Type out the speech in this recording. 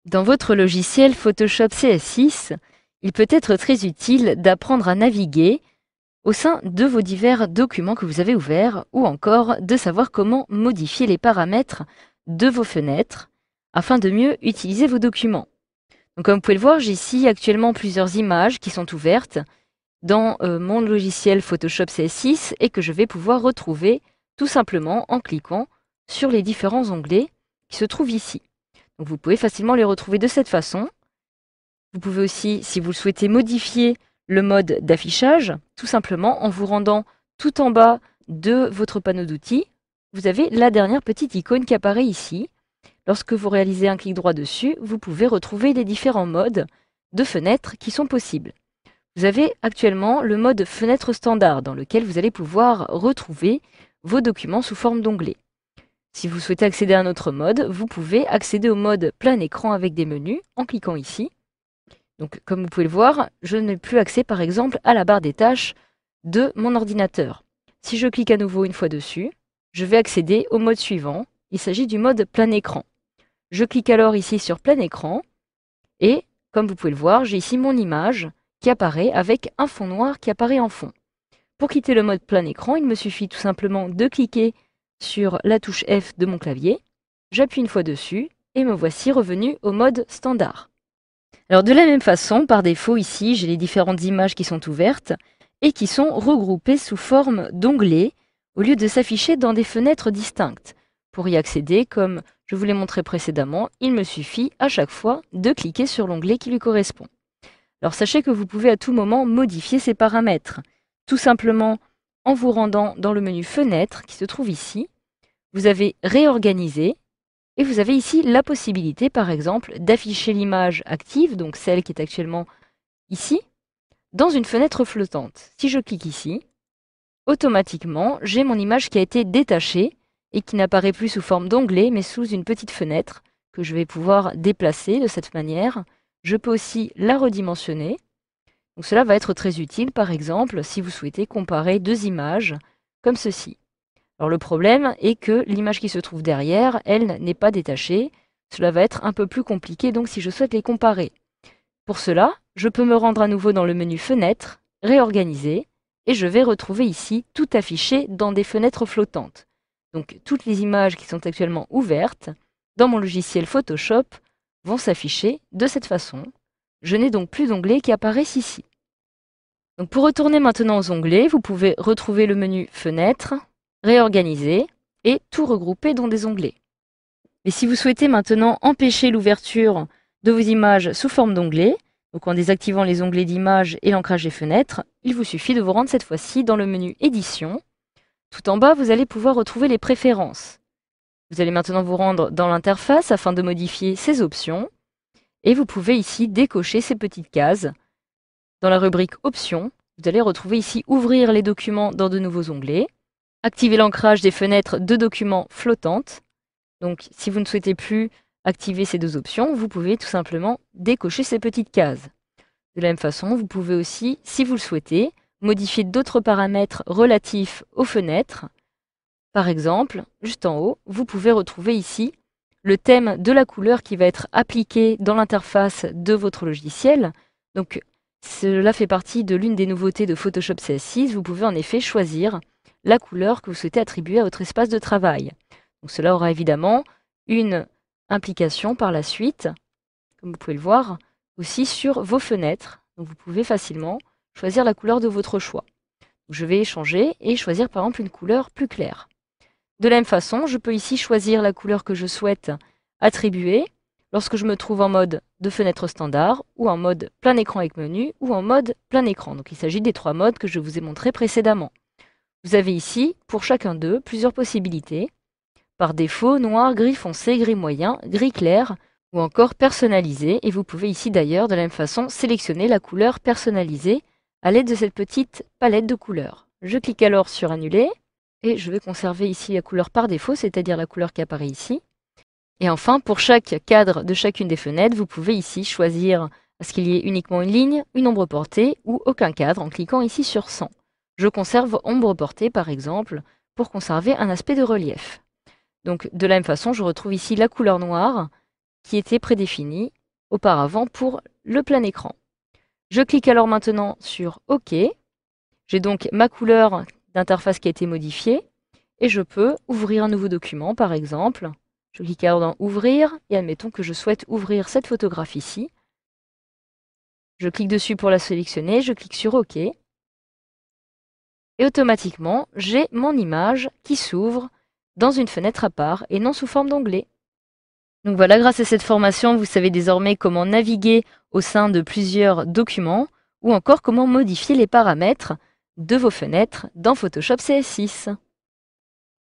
Dans votre logiciel Photoshop CS6, il peut être très utile d'apprendre à naviguer au sein de vos divers documents que vous avez ouverts ou encore de savoir comment modifier les paramètres de vos fenêtres afin de mieux utiliser vos documents. Donc, comme vous pouvez le voir, j'ai ici actuellement plusieurs images qui sont ouvertes dans mon logiciel Photoshop CS6 et que je vais pouvoir retrouver tout simplement en cliquant sur les différents onglets qui se trouvent ici. Donc, vous pouvez facilement les retrouver de cette façon. Vous pouvez aussi, si vous le souhaitez, modifier le mode d'affichage, tout simplement en vous rendant tout en bas de votre panneau d'outils. Vous avez la dernière petite icône qui apparaît ici. Lorsque vous réalisez un clic droit dessus, vous pouvez retrouver les différents modes de fenêtres qui sont possibles. Vous avez actuellement le mode fenêtre standard dans lequel vous allez pouvoir retrouver vos documents sous forme d'onglets. Si vous souhaitez accéder à un autre mode, vous pouvez accéder au mode plein écran avec des menus en cliquant ici. Donc, comme vous pouvez le voir, je n'ai plus accès par exemple à la barre des tâches de mon ordinateur. Si je clique à nouveau une fois dessus, je vais accéder au mode suivant. Il s'agit du mode plein écran. Je clique alors ici sur plein écran et, comme vous pouvez le voir, j'ai ici mon image qui apparaît avec un fond noir qui apparaît en fond. Pour quitter le mode plein écran, il me suffit tout simplement de cliquer sur la touche F de mon clavier. J'appuie une fois dessus et me voici revenu au mode standard. Alors de la même façon, par défaut ici, j'ai les différentes images qui sont ouvertes et qui sont regroupées sous forme d'onglets au lieu de s'afficher dans des fenêtres distinctes. Pour y accéder, comme je vous l'ai montré précédemment, il me suffit à chaque fois de cliquer sur l'onglet qui lui correspond. Alors sachez que vous pouvez à tout moment modifier ces paramètres, tout simplement en vous rendant dans le menu Fenêtres qui se trouve ici. Vous avez Réorganiser. Et vous avez ici la possibilité, par exemple, d'afficher l'image active, donc celle qui est actuellement ici, dans une fenêtre flottante. Si je clique ici, automatiquement, j'ai mon image qui a été détachée et qui n'apparaît plus sous forme d'onglet, mais sous une petite fenêtre que je vais pouvoir déplacer de cette manière. Je peux aussi la redimensionner. Donc cela va être très utile, par exemple, si vous souhaitez comparer deux images comme ceci. Alors le problème est que l'image qui se trouve derrière, elle n'est pas détachée. Cela va être un peu plus compliqué donc si je souhaite les comparer. Pour cela, je peux me rendre à nouveau dans le menu Fenêtres, Réorganiser, et je vais retrouver ici tout affiché dans des fenêtres flottantes. Donc toutes les images qui sont actuellement ouvertes dans mon logiciel Photoshop vont s'afficher de cette façon. Je n'ai donc plus d'onglets qui apparaissent ici. Donc pour retourner maintenant aux onglets, vous pouvez retrouver le menu Fenêtres, Réorganiser et tout regrouper dans des onglets. Mais si vous souhaitez maintenant empêcher l'ouverture de vos images sous forme d'onglets, donc en désactivant les onglets d'images et l'ancrage des fenêtres, il vous suffit de vous rendre cette fois-ci dans le menu Édition. Tout en bas, vous allez pouvoir retrouver les préférences. Vous allez maintenant vous rendre dans l'interface afin de modifier ces options et vous pouvez ici décocher ces petites cases. Dans la rubrique Options, vous allez retrouver ici Ouvrir les documents dans de nouveaux onglets. Activer l'ancrage des fenêtres de documents flottantes. Donc, si vous ne souhaitez plus activer ces deux options, vous pouvez tout simplement décocher ces petites cases. De la même façon, vous pouvez aussi, si vous le souhaitez, modifier d'autres paramètres relatifs aux fenêtres. Par exemple, juste en haut, vous pouvez retrouver ici le thème de la couleur qui va être appliqué dans l'interface de votre logiciel. Donc, cela fait partie de l'une des nouveautés de Photoshop CS6. Vous pouvez en effet choisir la couleur que vous souhaitez attribuer à votre espace de travail. Donc cela aura évidemment une implication par la suite, comme vous pouvez le voir, aussi sur vos fenêtres. Donc vous pouvez facilement choisir la couleur de votre choix. Donc je vais changer et choisir par exemple une couleur plus claire. De la même façon, je peux ici choisir la couleur que je souhaite attribuer lorsque je me trouve en mode de fenêtre standard ou en mode plein écran avec menu ou en mode plein écran. Donc il s'agit des trois modes que je vous ai montrés précédemment. Vous avez ici, pour chacun d'eux, plusieurs possibilités. Par défaut, noir, gris foncé, gris moyen, gris clair ou encore personnalisé. Et vous pouvez ici d'ailleurs, de la même façon, sélectionner la couleur personnalisée à l'aide de cette petite palette de couleurs. Je clique alors sur Annuler et je vais conserver ici la couleur par défaut, c'est-à-dire la couleur qui apparaît ici. Et enfin, pour chaque cadre de chacune des fenêtres, vous pouvez ici choisir à ce qu'il y ait uniquement une ligne, une ombre portée ou aucun cadre en cliquant ici sur 100. Je conserve ombre portée par exemple pour conserver un aspect de relief. Donc de la même façon, je retrouve ici la couleur noire qui était prédéfini auparavant pour le plein écran. Je clique alors maintenant sur OK. J'ai donc ma couleur d'interface qui a été modifiée et je peux ouvrir un nouveau document par exemple. Je clique alors dans Ouvrir et admettons que je souhaite ouvrir cette photographie-ci. Je clique dessus pour la sélectionner, je clique sur OK. Et automatiquement, j'ai mon image qui s'ouvre dans une fenêtre à part et non sous forme d'onglet. Donc voilà, grâce à cette formation, vous savez désormais comment naviguer au sein de plusieurs documents ou encore comment modifier les paramètres de vos fenêtres dans Photoshop CS6.